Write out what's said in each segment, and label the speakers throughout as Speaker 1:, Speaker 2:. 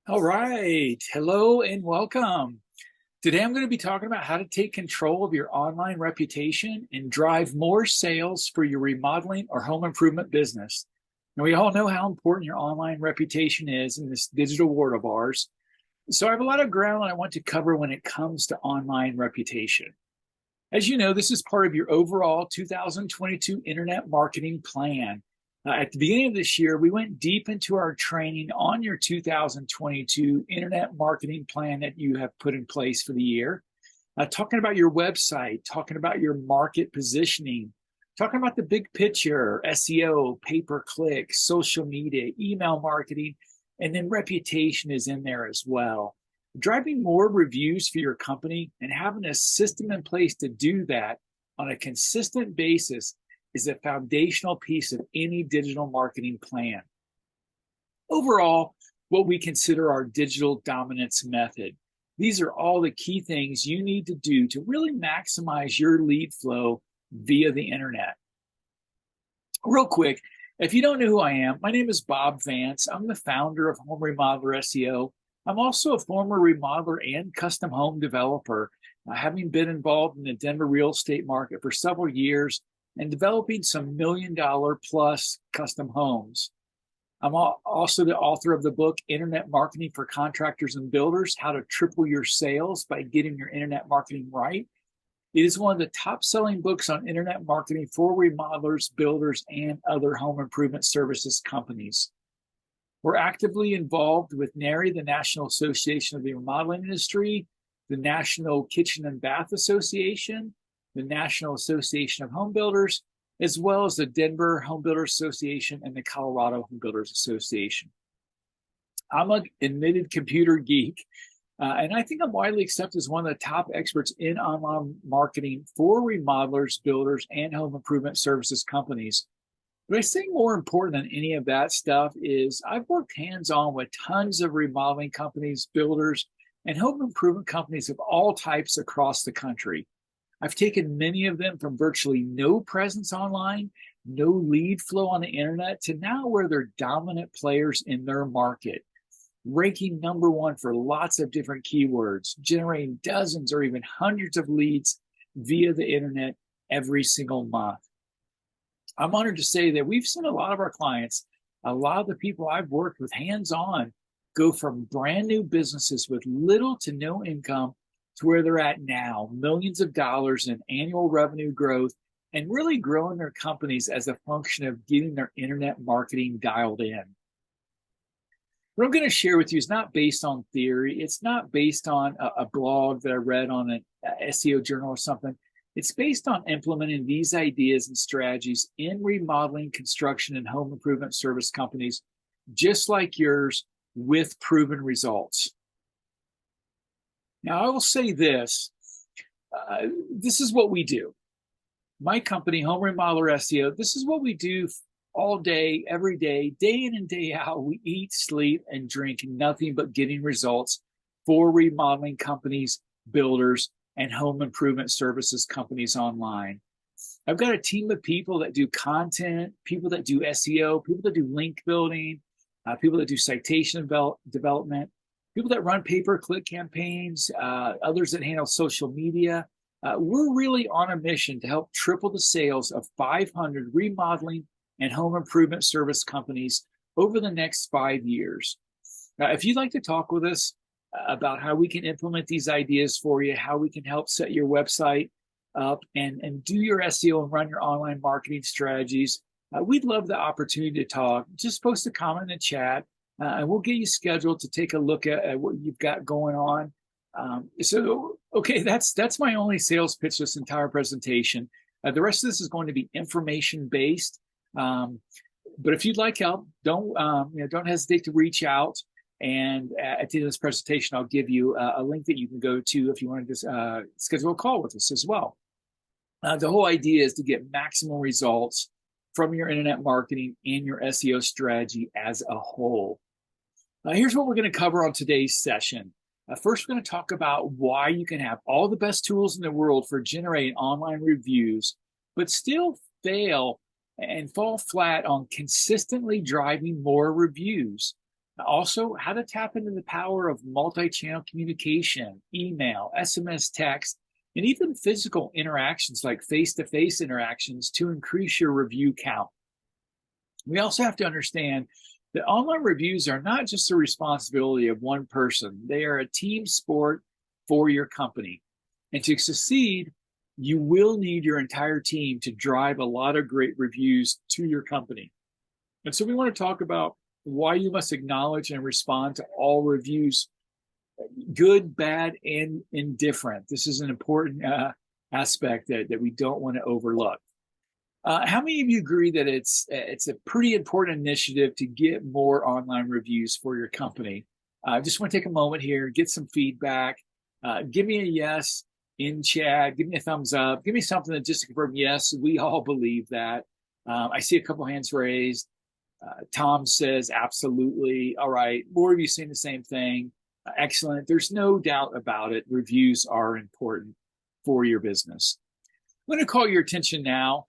Speaker 1: All right. Hello and welcome. Today I'm going to be talking about how to take control of your online reputation and drive more sales for your remodeling or home improvement business. Now, we all know how important your online reputation is in this digital world of ours. So, I have a lot of ground I want to cover when it comes to online reputation. As you know, this is part of your overall 2022 internet marketing plan. At the beginning of this year, we went deep into our training on your 2022 internet marketing plan that you have put in place for the year, talking about your website, talking about your market positioning, talking about the big picture, SEO, pay per click, social media, email marketing, and then reputation is in there as well. Driving more reviews for your company and having a system in place to do that on a consistent basis is a foundational piece of any digital marketing plan. Overall, what we consider our digital dominance method. These are all the key things you need to do to really maximize your lead flow via the internet. Real quick, if you don't know who I am, my name is Bob Vance. I'm the founder of Remodeler SEO. I'm also a former remodeler and custom home developer, having been involved in the Denver real estate market for several years and developing some $1 million plus custom homes. I'm also the author of the book, Internet Marketing for Contractors and Builders, How to Triple Your Sales by Getting Your Internet Marketing Right. It is one of the top-selling books on internet marketing for remodelers, builders, and other home improvement services companies. We're actively involved with NARI, the National Association of the Remodeling Industry, the National Kitchen and Bath Association, the National Association of Home Builders, as well as the Denver Home Builders Association and the Colorado Home Builders Association. I'm an admitted computer geek, and I think I'm widely accepted as one of the top experts in online marketing for remodelers, builders, and home improvement services companies. But I think more important than any of that stuff is I've worked hands-on with tons of remodeling companies, builders, and home improvement companies of all types across the country. I've taken many of them from virtually no presence online, no lead flow on the internet, to now where they're dominant players in their market, ranking number one for lots of different keywords, generating dozens or even hundreds of leads via the internet every single month. I'm honored to say that we've seen a lot of our clients, a lot of the people I've worked with hands-on, go from brand new businesses with little to no income to where they're at now, millions of dollars in annual revenue growth, and really growing their companies as a function of getting their internet marketing dialed in. What I'm going to share with you is not based on theory. It's not based on a blog that I read on an SEO journal or something. It's based on implementing these ideas and strategies in remodeling, construction, and home improvement service companies, just like yours, with proven results. Now, I will say this. This is what we do. My company, Home Remodeler SEO, this is what we do all day, every day in and day out. We eat, sleep, and drink nothing but getting results for remodeling companies, builders, and home improvement services companies online. I've got a team of people that do content, people that do SEO, people that do link building, people that do citation development, people that run pay-per-click campaigns, others that handle social media. We're really on a mission to help triple the sales of 500 remodeling and home improvement service companies over the next 5 years. If you'd like to talk with us about how we can implement these ideas for you, how we can help set your website up and do your SEO and run your online marketing strategies, we'd love the opportunity to talk. Just post a comment in the chat, and we'll get you scheduled to take a look at what you've got going on. Okay, that's my only sales pitch this entire presentation. The rest of this is going to be information based. But if you'd like help, don't hesitate to reach out. And at the end of this presentation, I'll give you a link that you can go to if you want to schedule a call with us as well. The whole idea is to get maximum results from your internet marketing and your SEO strategy as a whole. Here's what we're going to cover on today's session. First, we're going to talk about why you can have all the best tools in the world for generating online reviews, but still fail and fall flat on consistently driving more reviews. Also, how to tap into the power of multi-channel communication, email, SMS text, and even physical interactions like face-to-face interactions to increase your review count. We also have to understand that online reviews are not just the responsibility of one person. They are a team sport for your company. And to succeed, you will need your entire team to drive a lot of great reviews to your company. And so we want to talk about why you must acknowledge and respond to all reviews, good, bad, and indifferent. This is an important aspect that we don't want to overlook. How many of you agree that it's a pretty important initiative to get more online reviews for your company? I just want to take a moment here, get some feedback. Give me a yes in chat. Give me a thumbs up. Give me something that just to confirm, yes, we all believe that. I see a couple hands raised. Tom says, absolutely. All right. More of you saying the same thing. Excellent. There's no doubt about it. Reviews are important for your business. I'm going to call your attention now.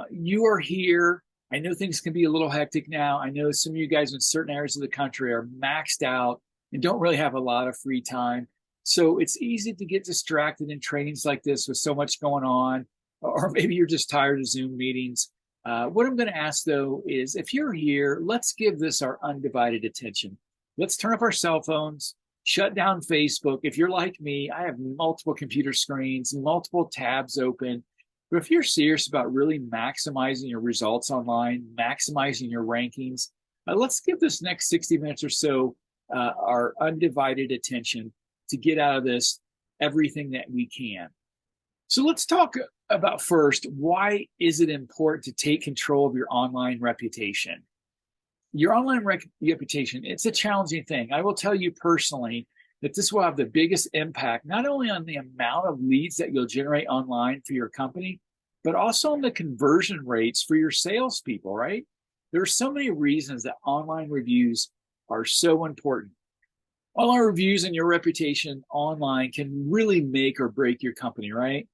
Speaker 1: You are here. I know things can be a little hectic now. I know some of you guys in certain areas of the country are maxed out and don't really have a lot of free time. So it's easy to get distracted in trainings like this with so much going on, or maybe you're just tired of Zoom meetings. What I'm going to ask, though, is if you're here, let's give this our undivided attention. Let's turn off our cell phones, shut down Facebook. If you're like me, I have multiple computer screens, multiple tabs open. But if you're serious about really maximizing your results online, maximizing your rankings, let's give this next 60 minutes or so our undivided attention to get out of this everything that we can. So let's talk about first, why is it important to take control of your online reputation? Your online reputation, it's a challenging thing. I will tell you personally that this will have the biggest impact, not only on the amount of leads that you'll generate online for your company, but also on the conversion rates for your salespeople, right? There are so many reasons that online reviews are so important. Online reviews and your reputation online can really make or break your company, right?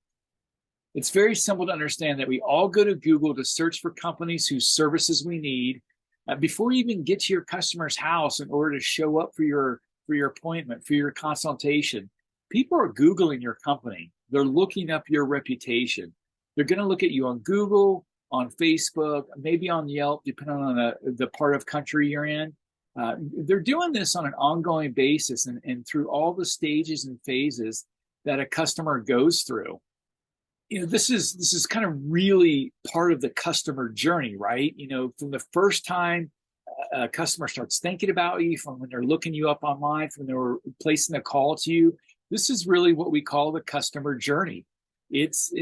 Speaker 1: It's very simple to understand that we all go to Google to search for companies whose services we need before you even get to your customer's house in order to show up for your appointment, for your consultation. People are Googling your company. They're looking up your reputation. They're going to look at you on Google, on Facebook, maybe on Yelp, depending on the part of country you're in. They're doing this on an ongoing basis and through all the stages and phases that a customer goes through. You know, this is kind of really part of the customer journey, right? You know, from the first time a customer starts thinking about you, from when they're looking you up online, from when they're placing a call to you, this is really what we call the customer journey. It's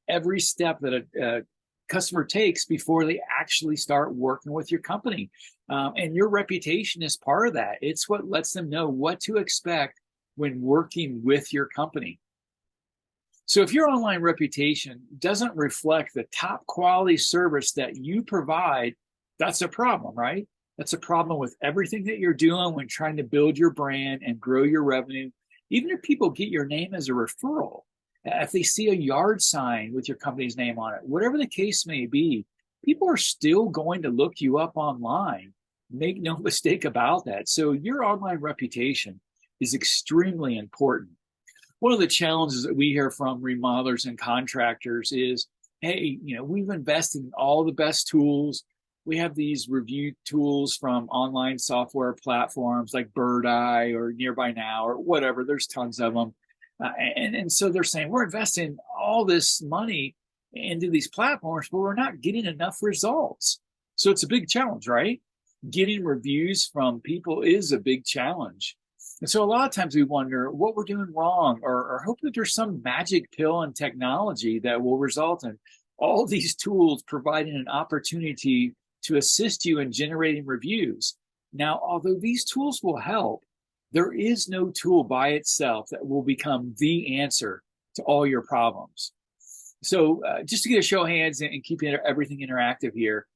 Speaker 1: every step that a customer takes before they actually start working with your company. And your reputation is part of that. It's what lets them know what to expect when working with your company. So if your online reputation doesn't reflect the top quality service that you provide, that's a problem, right? That's a problem with everything that you're doing when trying to build your brand and grow your revenue. Even if people get your name as a referral, if they see a yard sign with your company's name on it, whatever the case may be, people are still going to look you up online. Make no mistake about that. So your online reputation is extremely important. One of the challenges that we hear from remodelers and contractors is, hey, you know, we've invested in all the best tools. We have these review tools from online software platforms like Bird Eye or Nearby Now or whatever. There's tons of them. And so they're saying, we're investing all this money into these platforms, but we're not getting enough results. So it's a big challenge, right? Getting reviews from people is a big challenge. And so a lot of times we wonder what we're doing wrong, or hope that there's some magic pill in technology that will result in all these tools providing an opportunity to assist you in generating reviews. Now, although these tools will help, there is no tool by itself that will become the answer to all your problems. So just to get a show of hands and keep everything interactive here,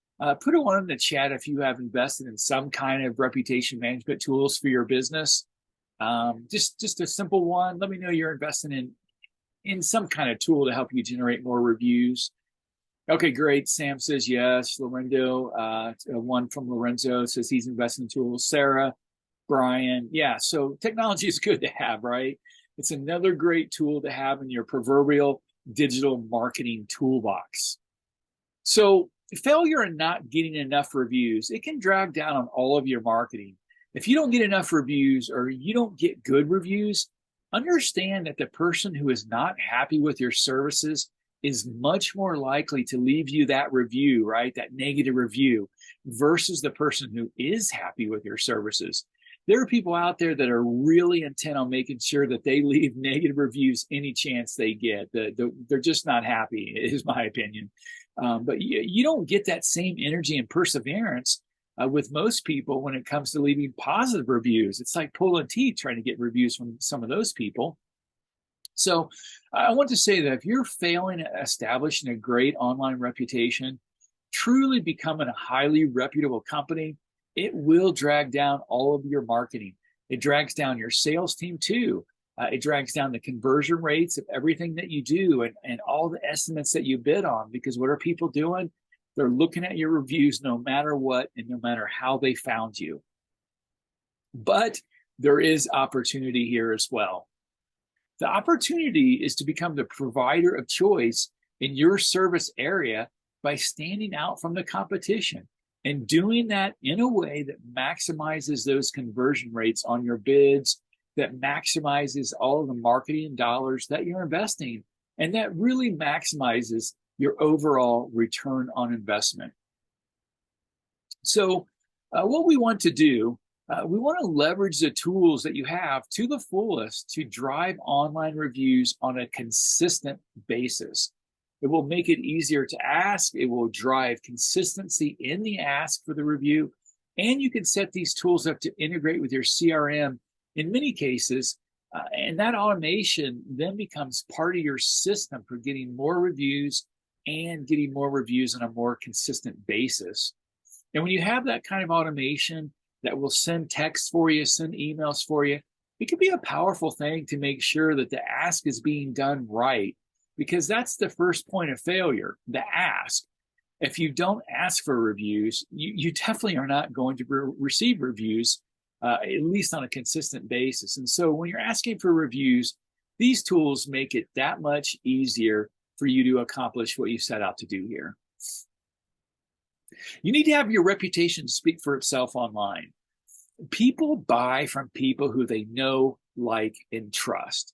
Speaker 1: put a one in the chat if you have invested in some kind of reputation management tools for your business. Just a simple one. Let me know you're investing in some kind of tool to help you generate more reviews. Okay, great. Sam says yes. Lorenzo, one from Lorenzo says he's investing in tools. Sarah, Brian. Yeah, so technology is good to have, right? It's another great tool to have in your proverbial digital marketing toolbox. So failure in not getting enough reviews, it can drag down on all of your marketing. If you don't get enough reviews or you don't get good reviews, understand that the person who is not happy with your services is much more likely to leave you that review, right? That negative review versus the person who is happy with your services. There are people out there that are really intent on making sure that they leave negative reviews any chance they get. They're just not happy, is my opinion. But you don't get that same energy and perseverance with most people when it comes to leaving positive reviews. It's like pulling teeth trying to get reviews from some of those people. So I want to say that if you're failing at establishing a great online reputation, truly becoming a highly reputable company, it will drag down all of your marketing. It drags down your sales team too. It drags down the conversion rates of everything that you do and all the estimates that you bid on, because what are people doing? They're looking at your reviews no matter what and no matter how they found you. But there is opportunity here as well. The opportunity is to become the provider of choice in your service area by standing out from the competition and doing that in a way that maximizes those conversion rates on your bids, that maximizes all of the marketing dollars that you're investing, and that really maximizes your overall return on investment. So what we want to do, we want to leverage the tools that you have to the fullest to drive online reviews on a consistent basis. It will make it easier to ask. It will drive consistency in the ask for the review. And you can set these tools up to integrate with your CRM in many cases. And that automation then becomes part of your system for getting more reviews and getting more reviews on a more consistent basis. And when you have that kind of automation that will send texts for you, send emails for you, it can be a powerful thing to make sure that the ask is being done right, because that's the first point of failure, the ask. If you don't ask for reviews, you definitely are not going to receive reviews, at least on a consistent basis. And so when you're asking for reviews, these tools make it that much easier for you to accomplish what you set out to do here. You need to have your reputation speak for itself online. People buy from people who they know, like, and trust.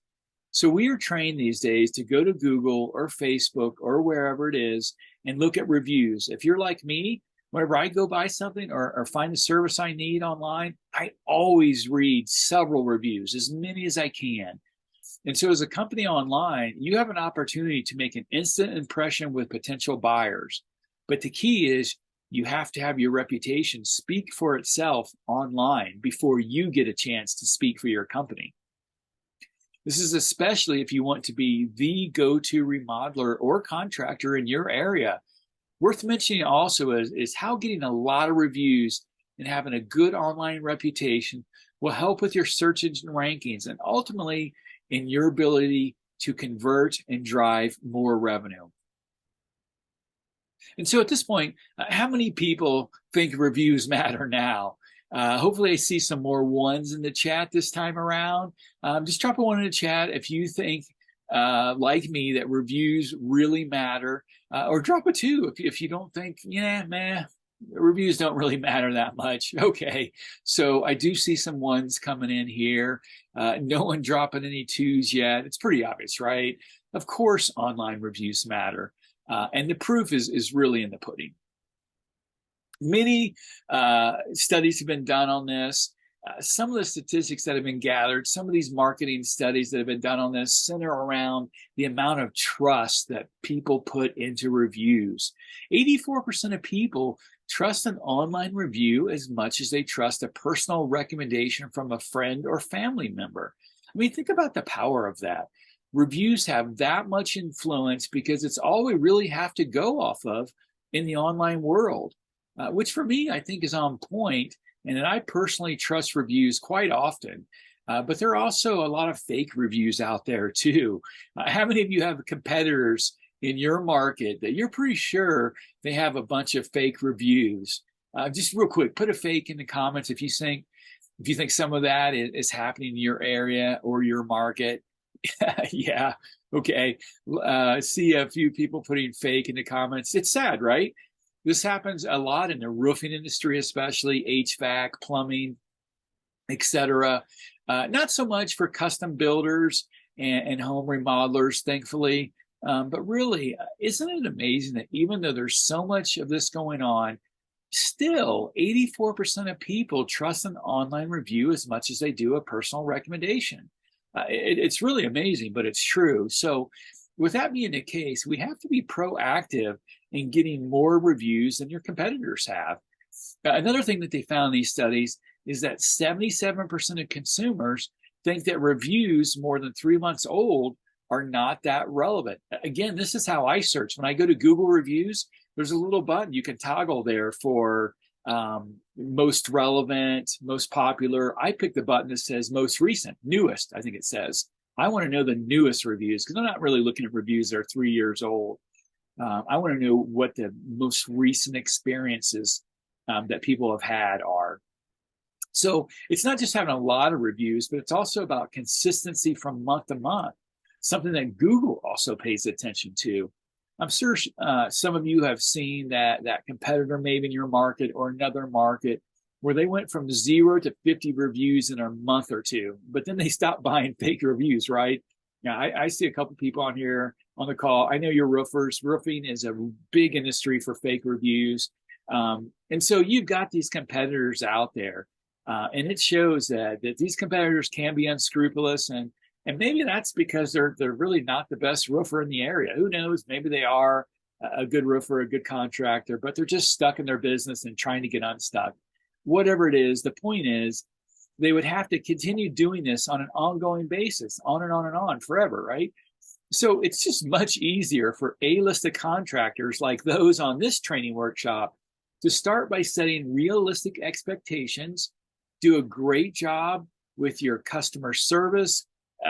Speaker 1: So we are trained these days to go to Google or Facebook or wherever it is and look at reviews. If you're like me, whenever I go buy something or find a service I need online, I always read several reviews, as many as I can. And so as a company online, you have an opportunity to make an instant impression with potential buyers. But the key is you have to have your reputation speak for itself online before you get a chance to speak for your company. This is especially if you want to be the go-to remodeler or contractor in your area. Worth mentioning also is how getting a lot of reviews and having a good online reputation will help with your search engine rankings and ultimately in your ability to convert and drive more revenue. And so at this point, how many people think reviews matter now? Hopefully I see some more ones in the chat this time around. Just drop a one in the chat if you think, like me, that reviews really matter, or drop a two if you don't think, reviews don't really matter that much. Okay, so I do see some ones coming in here. No one dropping any twos yet. It's pretty obvious, right? Of course, online reviews matter. And the proof is really in the pudding. Many studies have been done on this. Some of the statistics that have been gathered, some of these marketing studies that have been done on this center around the amount of trust that people put into reviews. 84% of people trust an online review as much as they trust a personal recommendation from a friend or family member. I mean, think about the power of that. Reviews have that much influence because it's all we really have to go off of in the online world, which for me, I think is on point. And I personally trust reviews quite often, but there are also a lot of fake reviews out there too. How many of you have competitors in your market that you're pretty sure they have a bunch of fake reviews? Just real quick, put a fake in the comments if you think If you think some of that is happening in your area or your market, yeah, okay. See a few people putting fake in the comments. It's sad, right? This happens a lot in the roofing industry, especially HVAC, plumbing, etc. Not so much for custom builders and home remodelers, thankfully. But really, isn't it amazing that even though there's so much of this going on, still 84% of people trust an online review as much as they do a personal recommendation. It's really amazing, but it's true. So with that being the case, we have to be proactive in getting more reviews than your competitors have. Another thing that they found in these studies is that 77% of consumers think that reviews more than 3 months old are not that relevant. Again, this is how I search. When I go to Google reviews, there's a little button you can toggle there for most relevant, most popular. I pick the button that says most recent, newest, I think it says. I want to know the newest reviews because I'm not really looking at reviews that are 3 years old. I want to know what the most recent experiences that people have had are. So it's not just having a lot of reviews, but it's also about consistency from month to month, something that Google also pays attention to. I'm sure some of you have seen that competitor maybe in your market or another market where they went from 0 to 50 reviews in a month or two, but then they stopped buying fake reviews, right? Now, I see a couple people on here on the call. I know you're roofers. Roofing is a big industry for fake reviews. And so you've got these competitors out there. And it shows that these competitors can be unscrupulous, and maybe that's because they're really not the best roofer in the area. Who knows? Maybe they are a good roofer, a good contractor, but they're just stuck in their business and trying to get unstuck. Whatever it is, the point is they would have to continue doing this on an ongoing basis, on and on and on forever, right? So it's just much easier for A-listed contractors like those on this training workshop to start by setting realistic expectations, do a great job with your customer service.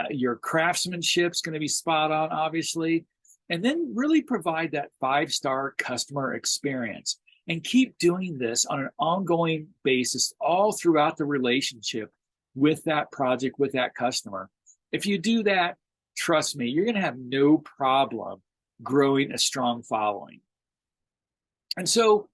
Speaker 1: Your craftsmanship is going to be spot on, obviously, and then really provide that 5-star customer experience and keep doing this on an ongoing basis all throughout the relationship with that project, with that customer. If you do that, trust me, you're going to have no problem growing a strong following. And so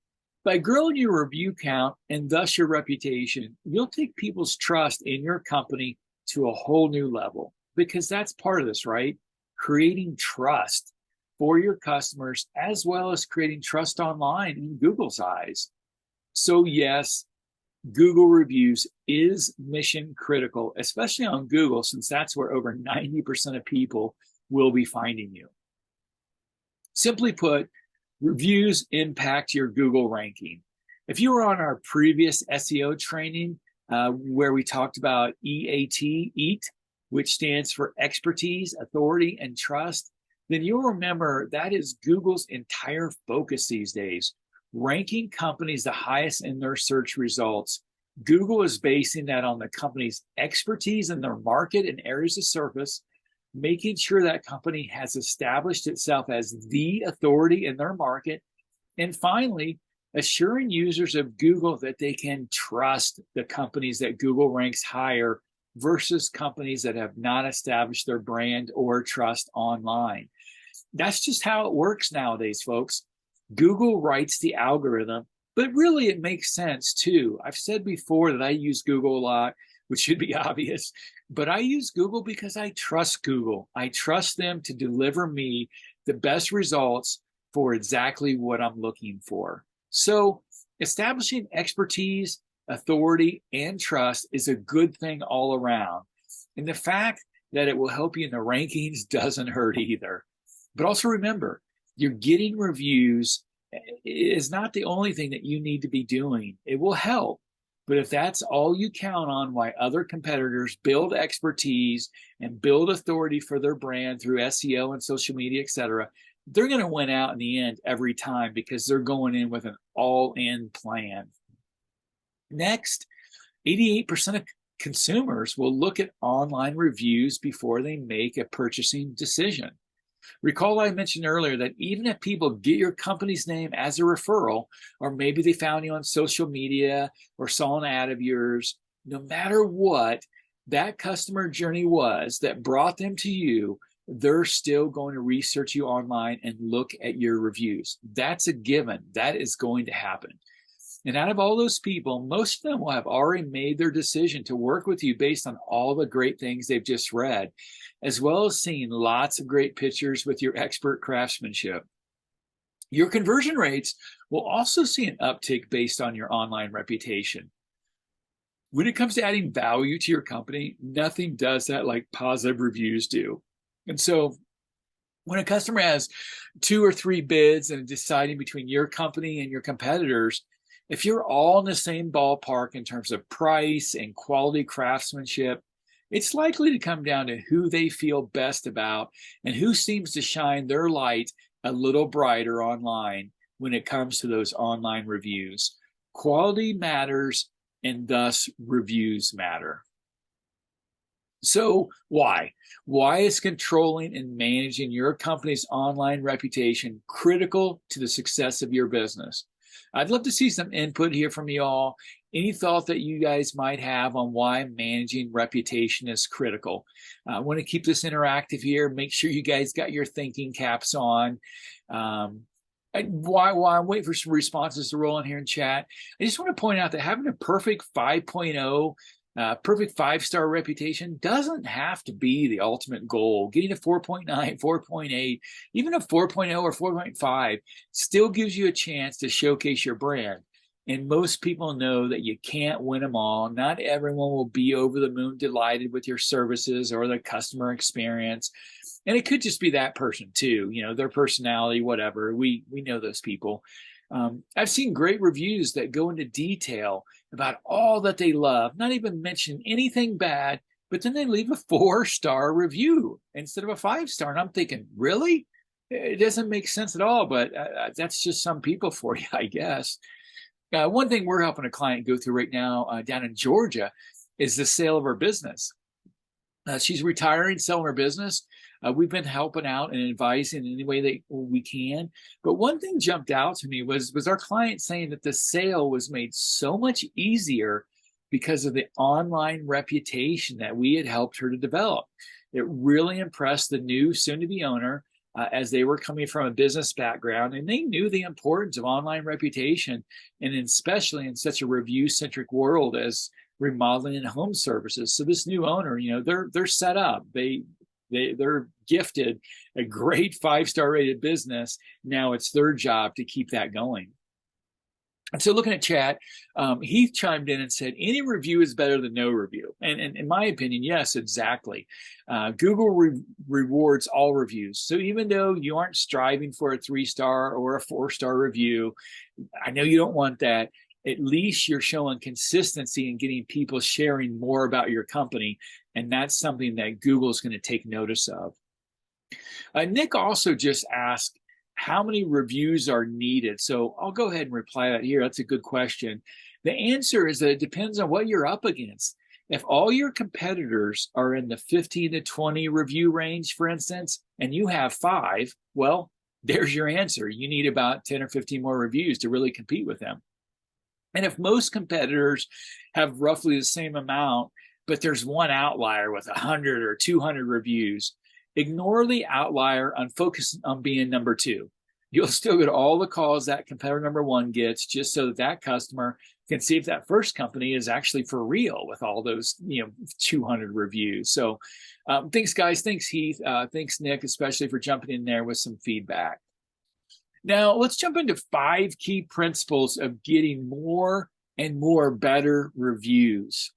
Speaker 1: by growing your review count and thus your reputation, you'll take people's trust in your company to a whole new level, because that's part of this, right? Creating trust for your customers, as well as creating trust online in Google's eyes. So yes, Google reviews is mission critical, especially on Google, since that's where over 90% of people will be finding you. Simply put, reviews impact your Google ranking. If you were on our previous SEO training, where we talked about EAT, which stands for expertise, authority, and trust, then you'll remember that is Google's entire focus these days, ranking companies the highest in their search results. Google is basing that on the company's expertise in their market and areas of service, making sure that company has established itself as the authority in their market, and finally, assuring users of Google that they can trust the companies that Google ranks higher versus companies that have not established their brand or trust online. That's just how it works nowadays, folks. Google writes the algorithm, but really it makes sense too. I've said before that I use Google a lot, which should be obvious, but I use Google because I trust Google. I trust them to deliver me the best results for exactly what I'm looking for. So establishing expertise, authority, and trust is a good thing all around. And the fact that it will help you in the rankings doesn't hurt either. But also remember, you're getting reviews is not the only thing that you need to be doing. It will help. But if that's all you count on, why other competitors build expertise and build authority for their brand through SEO and social media, etc., they're going to win out in the end every time because they're going in with an all-in plan. Next, 88% of consumers will look at online reviews before they make a purchasing decision. Recall I mentioned earlier that even if people get your company's name as a referral, or maybe they found you on social media or saw an ad of yours, no matter what that customer journey was that brought them to you, they're still going to research you online and look at your reviews. That's a given. That is going to happen. And out of all those people, most of them will have already made their decision to work with you based on all the great things they've just read, as well as seeing lots of great pictures with your expert craftsmanship. Your conversion rates will also see an uptick based on your online reputation. When it comes to adding value to your company, nothing does that like positive reviews do. And so when a customer has 2 or 3 bids and deciding between your company and your competitors, if you're all in the same ballpark in terms of price and quality craftsmanship, it's likely to come down to who they feel best about and who seems to shine their light a little brighter online when it comes to those online reviews. Quality matters, and thus reviews matter. So why? Why is controlling and managing your company's online reputation critical to the success of your business? I'd love to see some input here from you all. Any thought that you guys might have on why managing reputation is critical? I want to keep this interactive here. Make sure you guys got your thinking caps on. While I'm waiting for some responses to roll in here in chat, I just want to point out that having a perfect 5.0, perfect 5-star reputation doesn't have to be the ultimate goal. Getting a 4.9, 4.8, even a 4.0 or 4.5 still gives you a chance to showcase your brand. And most people know that you can't win them all. Not everyone will be over the moon delighted with your services or the customer experience. And it could just be that person too, their personality, whatever. We know those people. I've seen great reviews that go into detail about all that they love, not even mention anything bad, but then they leave a 4-star review instead of a 5-star. And I'm thinking, really? It doesn't make sense at all, but that's just some people for you, I guess. One thing we're helping a client go through right now down in Georgia is the sale of her business. She's retiring, selling her business. We've been helping out and advising in any way that we can. But one thing jumped out to me was our client saying that the sale was made so much easier because of the online reputation that we had helped her to develop. It really impressed the new soon-to-be owner as they were coming from a business background, and they knew the importance of online reputation, and especially in such a review-centric world as remodeling and home services. So this new owner, they're set up. They're gifted a great 5-star rated business. Now it's their job to keep that going. And so looking at chat, Heath chimed in and said, any review is better than no review. And in my opinion, yes, exactly. Google rewards all reviews. So even though you aren't striving for a 3-star or a 4-star review, I know you don't want that. At least you're showing consistency and getting people sharing more about your company. And that's something that Google is going to take notice of. Nick also just asked, how many reviews are needed? So I'll go ahead and reply that here. That's a good question. The answer is that it depends on what you're up against. If all your competitors are in the 15 to 20 review range, for instance, and you have 5, well, there's your answer. You need about 10 or 15 more reviews to really compete with them. And if most competitors have roughly the same amount, but there's one outlier with 100 or 200 reviews, ignore the outlier and focus on being number 2. You'll still get all the calls that competitor number 1 gets, just so that customer can see if that first company is actually for real with all those 200 reviews. So thanks, guys. Thanks, Heath. Thanks, Nick, especially for jumping in there with some feedback. Now, let's jump into 5 key principles of getting more and more better reviews.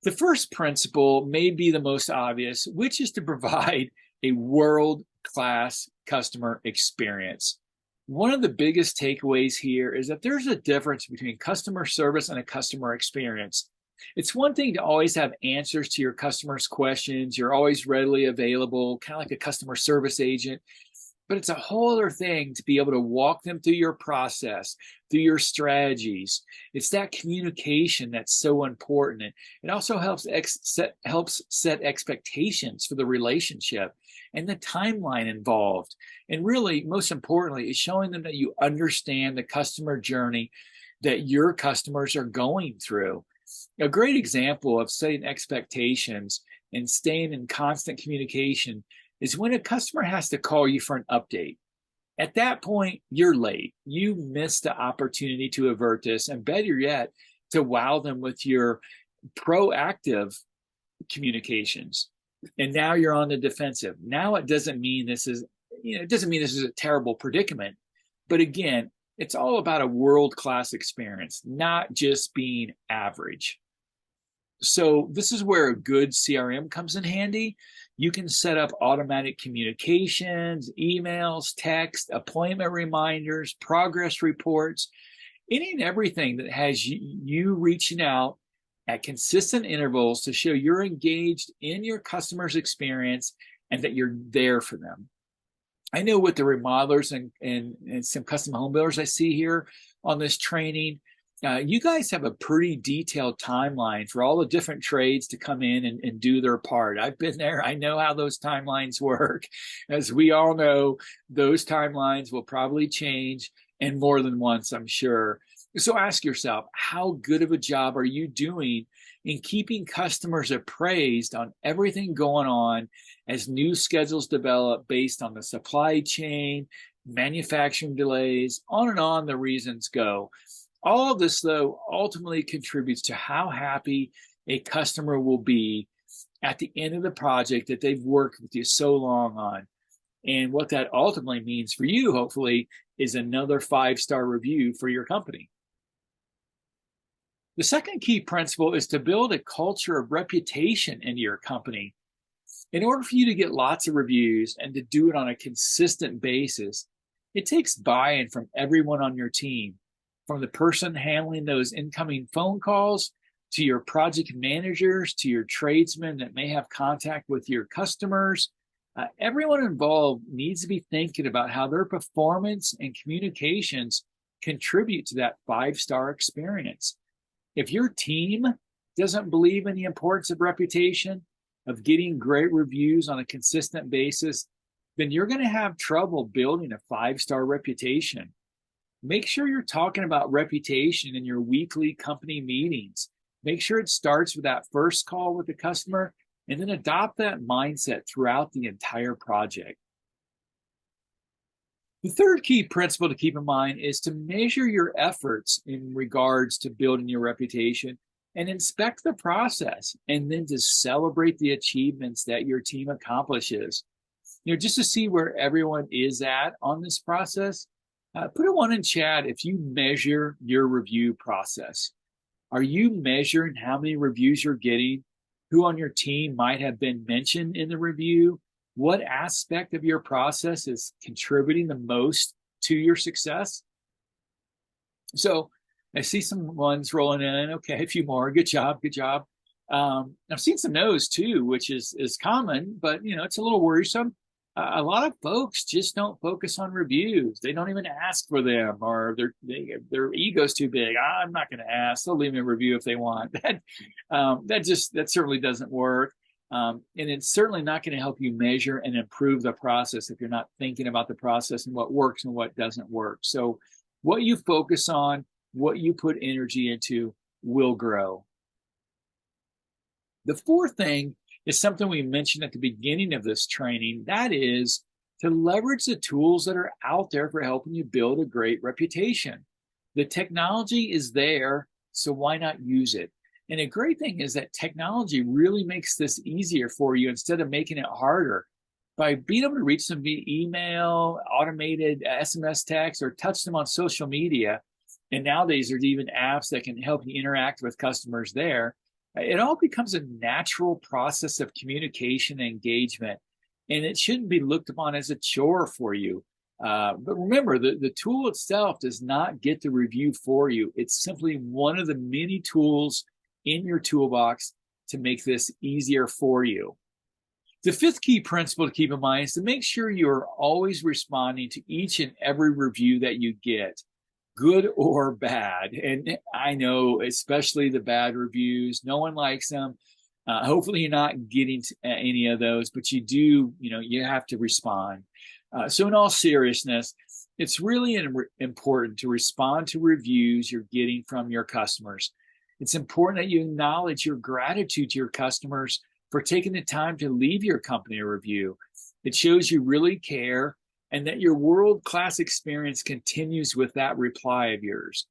Speaker 1: The first principle may be the most obvious, which is to provide a world-class customer experience. One of the biggest takeaways here is that there's a difference between customer service and a customer experience. It's one thing to always have answers to your customers' questions. You're always readily available, kind of like a customer service agent. But it's a whole other thing to be able to walk them through your process, through your strategies. It's that communication that's so important. It also helps set expectations for the relationship and the timeline involved. And really, most importantly, is showing them that you understand the customer journey that your customers are going through. A great example of setting expectations and staying in constant communication is when a customer has to call you for an update. At that point, you're late. You missed the opportunity to avert this, and better yet, to wow them with your proactive communications. And now you're on the defensive. Now it doesn't mean this is, it doesn't mean this is a terrible predicament. But again, it's all about a world-class experience, not just being average. So this is where a good CRM comes in handy. You can set up automatic communications, emails, text, appointment reminders, progress reports, any and everything that has you reaching out at consistent intervals to show you're engaged in your customer's experience and that you're there for them. I know with the remodelers and some custom home builders I see here on this training, you guys have a pretty detailed timeline for all the different trades to come in and do their part. I've been there. I know how those timelines work. As we all know, those timelines will probably change, and more than once, I'm sure. So ask yourself, how good of a job are you doing in keeping customers appraised on everything going on as new schedules develop based on the supply chain, manufacturing delays, on and on the reasons go. All of this, though, ultimately contributes to how happy a customer will be at the end of the project that they've worked with you so long on. And what that ultimately means for you, hopefully, is another 5-star review for your company. The second key principle is to build a culture of reputation into your company. In order for you to get lots of reviews and to do it on a consistent basis, it takes buy-in from everyone on your team, from the person handling those incoming phone calls, to your project managers, to your tradesmen that may have contact with your customers. Everyone involved needs to be thinking about how their performance and communications contribute to that 5-star experience. If your team doesn't believe in the importance of reputation, of getting great reviews on a consistent basis, then you're going to have trouble building a 5-star reputation. Make sure you're talking about reputation in your weekly company meetings. Make sure it starts with that first call with the customer, and then adopt that mindset throughout the entire project. The third key principle to keep in mind is to measure your efforts in regards to building your reputation and inspect the process, and then to celebrate the achievements that your team accomplishes. Just to see where everyone is at on this process. Put a 1 in chat if you measure your review process. Are you measuring how many reviews you're getting? Who on your team might have been mentioned in the review? What aspect of your process is contributing the most to your success? So I see some ones rolling in. Okay, a few more. Good job, good job. I've seen some no's too, which is common, but it's a little worrisome. A lot of folks just don't focus on reviews. They don't even ask for them, or their ego's too big. I'm not going to ask. They'll leave me a review if they want. That certainly doesn't work. And it's certainly not going to help you measure and improve the process if you're not thinking about the process and what works and what doesn't work. So what you focus on, what you put energy into, will grow. The fourth thing is something we mentioned at the beginning of this training. That is to leverage the tools that are out there for helping you build a great reputation. The technology is there, so why not use it? And a great thing is that technology really makes this easier for you instead of making it harder. By being able to reach them via email, automated SMS text, or touch them on social media, and nowadays there's even apps that can help you interact with customers there, it all becomes a natural process of communication and engagement, and it shouldn't be looked upon as a chore for you. But remember, the tool itself does not get the review for you. It's simply one of the many tools in your toolbox to make this easier for you. The fifth key principle to keep in mind is to make sure you're always responding to each and every review that you get, good or bad. And I know, especially the bad reviews, no one likes them. Hopefully you're not getting to any of those, but you do, you have to respond. So in all seriousness, it's really important to respond to reviews you're getting from your customers. It's important that you acknowledge your gratitude to your customers for taking the time to leave your company a review. It shows you really care and that your world-class experience continues with that reply of yours.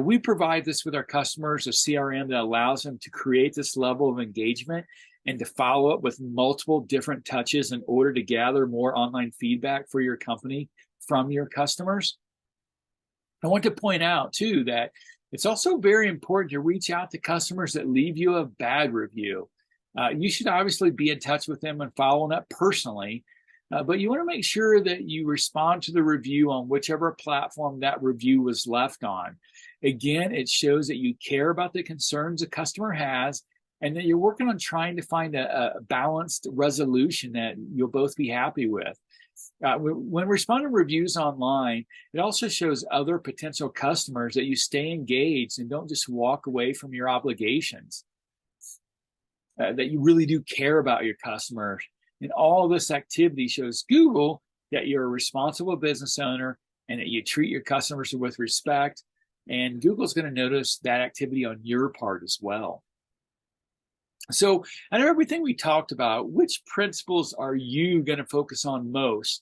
Speaker 1: We provide this with our customers, a CRM that allows them to create this level of engagement and to follow up with multiple different touches in order to gather more online feedback for your company from your customers. I want to point out too that it's also very important to reach out to customers that leave you a bad review. You should obviously be in touch with them and following up personally, but you want to make sure that you respond to the review on whichever platform that review was left on. Again, it shows that you care about the concerns a customer has and that you're working on trying to find a balanced resolution that you'll both be happy with. When responding to reviews online, it also shows other potential customers that you stay engaged and don't just walk away from your obligations, that you really do care about your customers. And all this activity shows Google that you're a responsible business owner and that you treat your customers with respect. And Google's going to notice that activity on your part as well. So out of everything we talked about, which principles are you going to focus on most?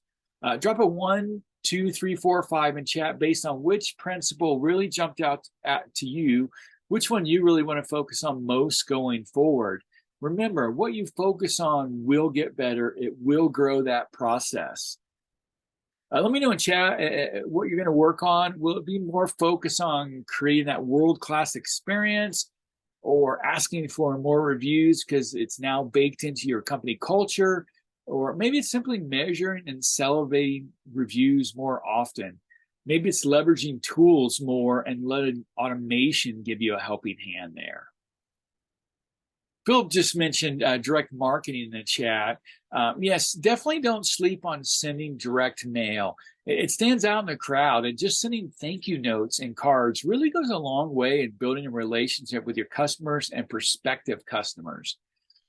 Speaker 1: Drop a 1, 2, 3, 4, 5 in chat based on which principle really jumped out to you, which one you really want to focus on most going forward. Remember, what you focus on will get better. It will grow that process. Let me know in chat what you're going to work on. Will it be more focused on creating that world-class experience or asking for more reviews because it's now baked into your company culture? Or maybe it's simply measuring and celebrating reviews more often. Maybe it's leveraging tools more and letting automation give you a helping hand there. Philip just mentioned direct marketing in the chat. Yes, definitely don't sleep on sending direct mail. It stands out in the crowd, and just sending thank you notes and cards really goes a long way in building a relationship with your customers and prospective customers.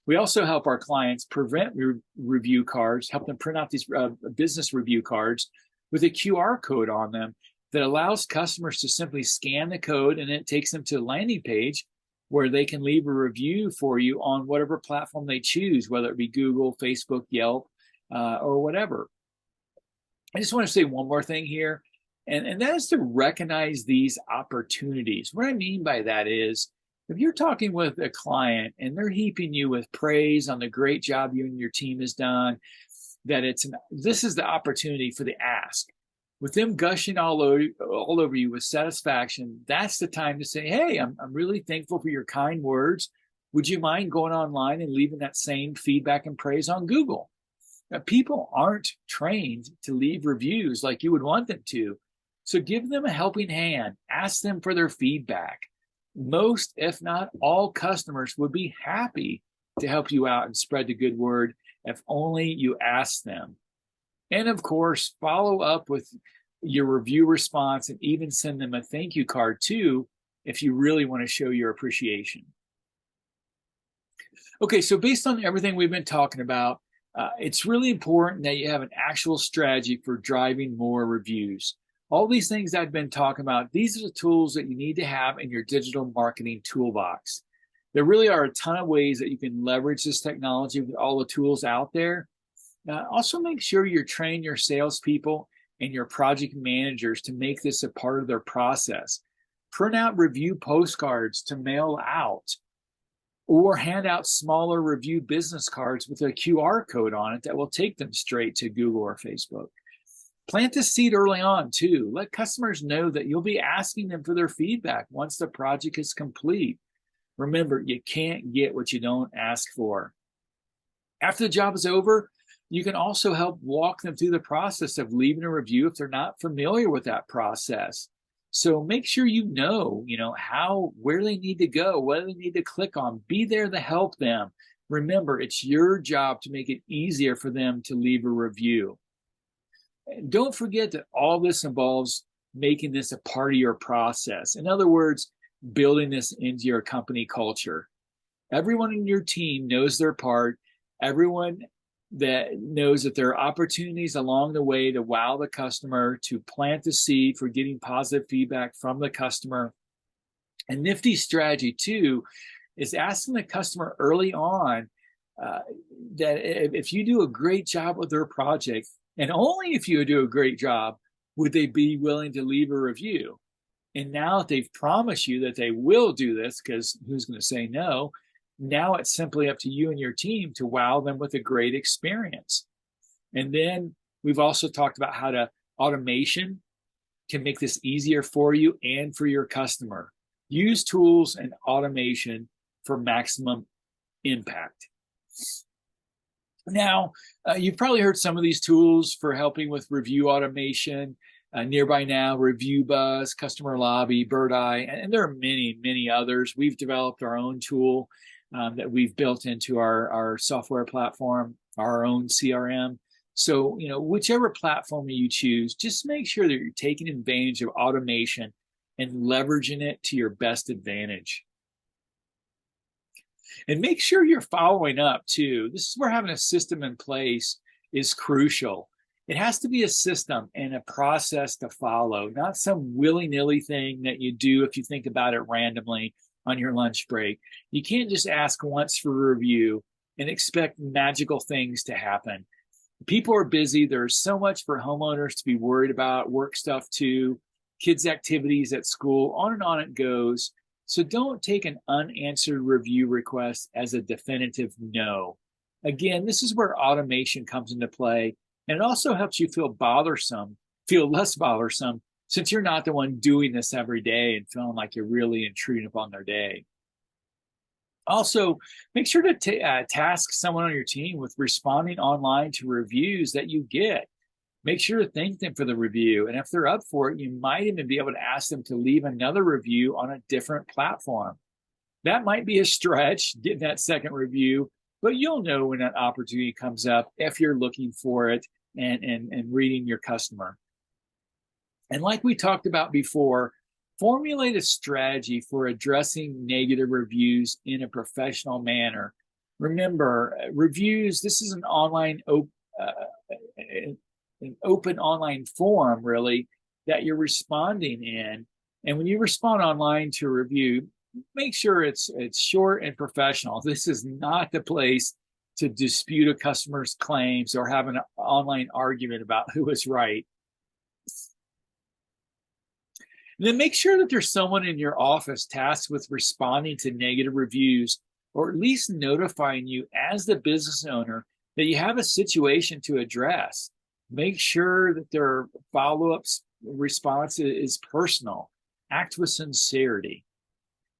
Speaker 1: We also help our clients prevent review cards, help them print out these business review cards with a QR code on them that allows customers to simply scan the code, and it takes them to a landing page where they can leave a review for you on whatever platform they choose, whether it be Google, Facebook, Yelp, or whatever. I just want to say one more thing here, and that is to recognize these opportunities. What I mean by that is, if you're talking with a client and they're heaping you with praise on the great job you and your team has done, that this is the opportunity for the ask. With them gushing all over you with satisfaction, that's the time to say, hey, I'm really thankful for your kind words. Would you mind going online and leaving that same feedback and praise on Google? Now, people aren't trained to leave reviews like you would want them to. So give them a helping hand. Ask them for their feedback. Most, if not all, customers would be happy to help you out and spread the good word if only you ask them. And of course, follow up with your review response and even send them a thank you card too, if you really want to show your appreciation. Okay, so based on everything we've been talking about, it's really important that you have an actual strategy for driving more reviews. All these things I've been talking about, these are the tools that you need to have in your digital marketing toolbox. There really are a ton of ways that you can leverage this technology with all the tools out there. Also make sure you're training your salespeople and your project managers to make this a part of their process. Print out review postcards to mail out, or hand out smaller review business cards with a QR code on it that will take them straight to Google or Facebook. Plant the seed early on too. Let customers know that you'll be asking them for their feedback once the project is complete. Remember, you can't get what you don't ask for. After the job is over, you can also help walk them through the process of leaving a review if they're not familiar with that process. So make sure you know where they need to go, what they need to click on. Be there to help them. Remember, it's your job to make it easier for them to leave a review. And don't forget that all this involves making this a part of your process. In other words, building this into your company culture. Everyone in your team knows their part. Everyone that knows that there are opportunities along the way to wow the customer, to plant the seed for getting positive feedback from the customer. A nifty strategy too is asking the customer early on that if you do a great job with their project, and only if you do a great job, would they be willing to leave a review. And now that they've promised you that they will do this, because who's going to say no? Now it's simply up to you and your team to wow them with a great experience. And then we've also talked about how automation can make this easier for you and for your customer. Use tools and automation for maximum impact. Now, you've probably heard some of these tools for helping with review automation. Nearby Now, Review Buzz, Customer Lobby, Bird Eye, and there are many, many others. We've developed our own tool that we've built into our software platform, our own CRM. So, whichever platform you choose, just make sure that you're taking advantage of automation and leveraging it to your best advantage. And make sure you're following up too. This is where having a system in place is crucial. It has to be a system and a process to follow, not some willy-nilly thing that you do if you think about it randomly on your lunch break. You can't just ask once for a review and expect magical things to happen. People are busy. There's so much for homeowners to be worried about, work stuff too, kids' activities at school, on it goes. So don't take an unanswered review request as a definitive no. Again, this is where automation comes into play. And it also helps you feel less bothersome, since you're not the one doing this every day and feeling like you're really intruding upon their day. Also, make sure to task someone on your team with responding online to reviews that you get. Make sure to thank them for the review. And if they're up for it, you might even be able to ask them to leave another review on a different platform. That might be a stretch, getting that second review, but you'll know when that opportunity comes up if you're looking for it and reading your customer. And like we talked about before, formulate a strategy for addressing negative reviews in a professional manner. Remember, reviews, this is an open online forum, really, that you're responding in. And when you respond online to a review, make sure it's short and professional. This is not the place to dispute a customer's claims or have an online argument about who is right. And then make sure that there's someone in your office tasked with responding to negative reviews, or at least notifying you as the business owner that you have a situation to address. Make sure that their follow-up response is personal. Act with sincerity.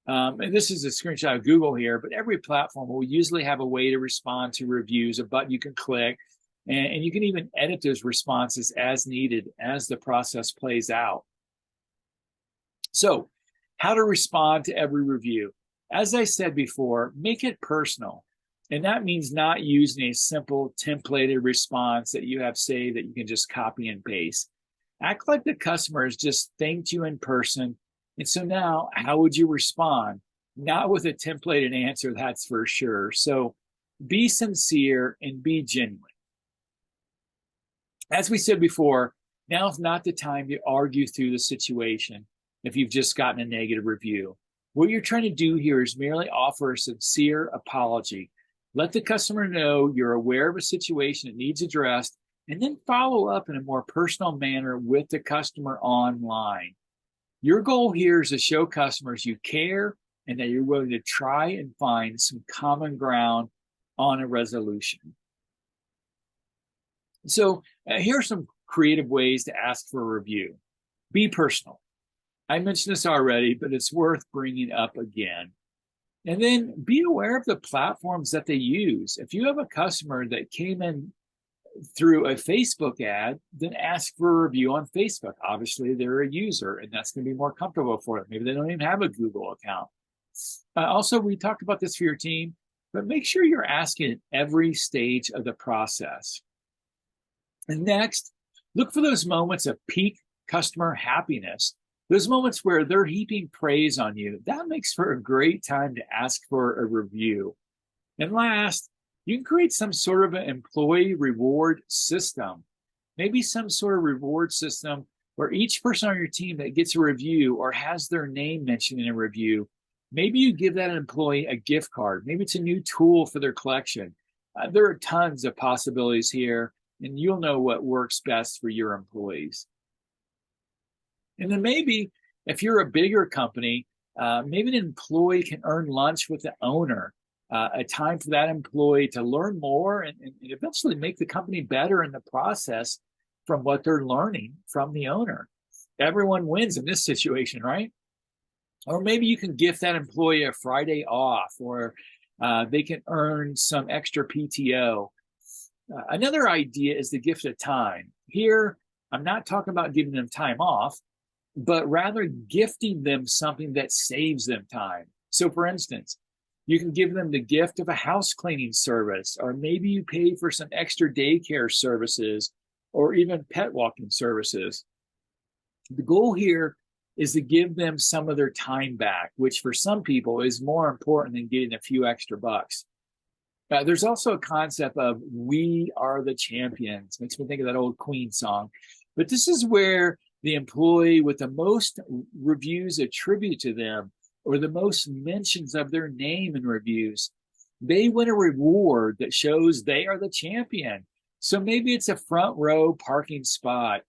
Speaker 1: And this is a screenshot of Google here, but every platform will usually have a way to respond to reviews, a button you can click, and you can even edit those responses as needed as the process plays out. So, how to respond to every review. As I said before, make it personal. And that means not using a simple templated response that you have saved that you can just copy and paste. Act like the customer has just thanked you in person. And so now, how would you respond? Not with a templated answer, that's for sure. So be sincere and be genuine. As we said before, now is not the time to argue through the situation if you've just gotten a negative review. What you're trying to do here is merely offer a sincere apology. Let the customer know you're aware of a situation that needs addressed, and then follow up in a more personal manner with the customer online. Your goal here is to show customers you care and that you're willing to try and find some common ground on a resolution. So here are some creative ways to ask for a review. Be personal. I mentioned this already, but it's worth bringing up again. And then be aware of the platforms that they use. If you have a customer that came in through a Facebook ad, then ask for a review on Facebook. Obviously, they're a user, and that's going to be more comfortable for them. Maybe they don't even have a Google account. Also, we talked about this for your team, but make sure you're asking at every stage of the process. And next, look for those moments of peak customer happiness, those moments where they're heaping praise on you. That makes for a great time to ask for a review. And last, you can create some sort of an employee reward system. Maybe some sort of reward system or each person on your team that gets a review or has their name mentioned in a review, maybe you give that employee a gift card. Maybe it's a new tool for their collection. There are tons of possibilities here, and you'll know what works best for your employees. And then maybe if you're a bigger company, maybe an employee can earn lunch with the owner, a time for that employee to learn more and eventually make the company better in the process from what they're learning from the owner. Everyone wins in this situation, right? Or maybe you can gift that employee a Friday off, or they can earn some extra PTO. Another idea is the gift of time. Here, I'm not talking about giving them time off, but rather gifting them something that saves them time. So for instance, you can give them the gift of a house cleaning service, or maybe you pay for some extra daycare services, or even pet walking services. The goal here is to give them some of their time back, which for some people is more important than getting a few extra bucks. There's also a concept of "we are the champions." Makes me think of that old Queen song. But this is where the employee with the most reviews attributed to them, or the most mentions of their name in reviews, they win a reward that shows they are the champion. So maybe it's a front row parking spot,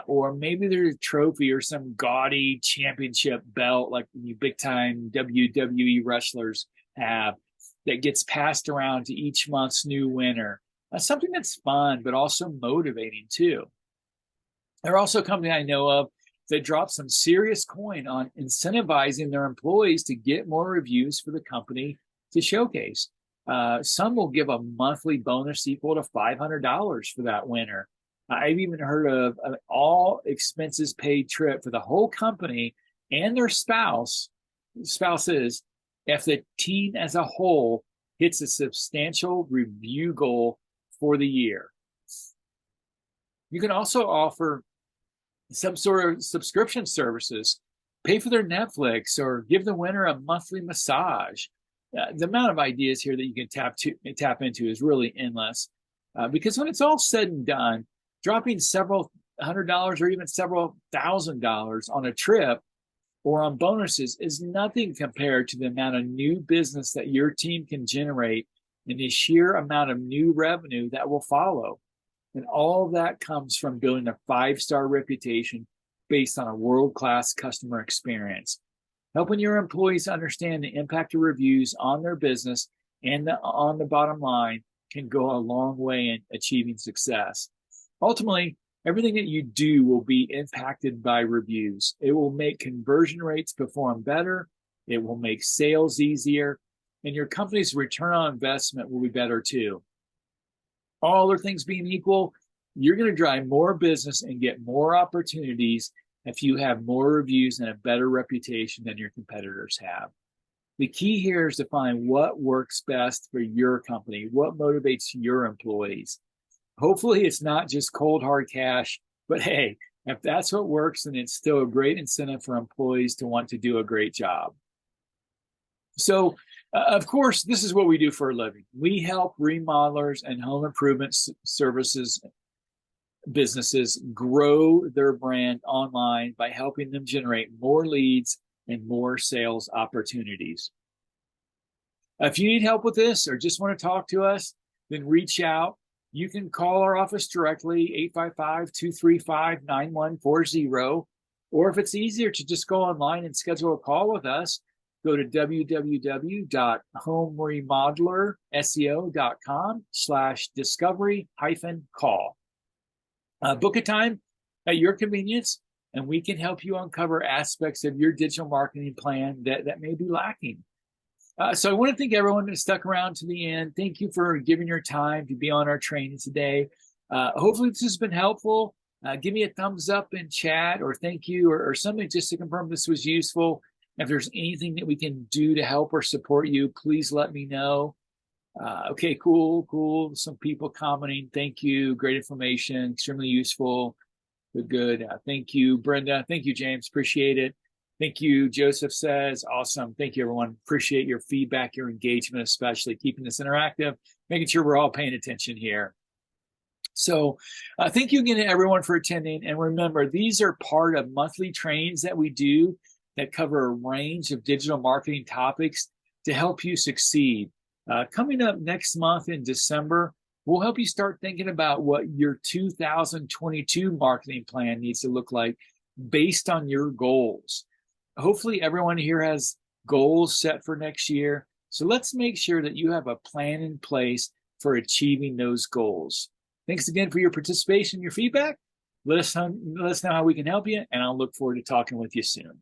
Speaker 1: or maybe there's a trophy or some gaudy championship belt like you big time WWE wrestlers have that gets passed around to each month's new winner. Something that's fun, but also motivating too. There are also companies I know of that drop some serious coin on incentivizing their employees to get more reviews for the company to showcase. Some will give a monthly bonus equal to $500 for that winner. I've even heard of an all expenses paid trip for the whole company and their spouses if the team as a whole hits a substantial review goal for the year. You can also offer some sort of subscription services, pay for their Netflix, or give the winner a monthly massage. The amount of ideas here that you can tap into is really endless, because when it's all said and done, dropping several $100 or even several $1,000 on a trip or on bonuses is nothing compared to the amount of new business that your team can generate and the sheer amount of new revenue that will follow. And all of that comes from building a 5-star reputation based on a world-class customer experience. Helping your employees understand the impact of reviews on their business and on the bottom line can go a long way in achieving success. Ultimately, everything that you do will be impacted by reviews. It will make conversion rates perform better. It will make sales easier, and your company's return on investment will be better too. All other things being equal, you're going to drive more business and get more opportunities if you have more reviews and a better reputation than your competitors have. The key here is to find what works best for your company, what motivates your employees. Hopefully it's not just cold hard cash, but hey, if that's what works, then it's still a great incentive for employees to want to do a great job. So, of course, this is what we do for a living. We help remodelers and home improvement services businesses grow their brand online by helping them generate more leads and more sales opportunities. If you need help with this or just want to talk to us, then reach out. You can call our office directly, 855-235-9140. Or if it's easier to just go online and schedule a call with us, go to www.homeremodellerseo.com/discovery-call. Book a time at your convenience, and we can help you uncover aspects of your digital marketing plan that may be lacking. So I want to thank everyone that stuck around to the end. Thank you for giving your time to be on our training today. Hopefully this has been helpful. Give me a thumbs up in chat, or thank you, or something just to confirm this was useful. If there's anything that we can do to help or support you, please let me know. Okay, cool. Some people commenting. Thank you. Great information. Extremely useful. Good. Thank you, Brenda. Thank you, James. Appreciate it. Thank you, Joseph says. Awesome. Thank you, everyone. Appreciate your feedback, your engagement, especially keeping this interactive, making sure we're all paying attention here. So thank you again to everyone for attending. And remember, these are part of monthly trainings that we do that cover a range of digital marketing topics to help you succeed. Coming up next month in December, we'll help you start thinking about what your 2022 marketing plan needs to look like based on your goals. Hopefully everyone here has goals set for next year. So let's make sure that you have a plan in place for achieving those goals. Thanks again for your participation, your feedback. Let us know how we can help you, and I'll look forward to talking with you soon.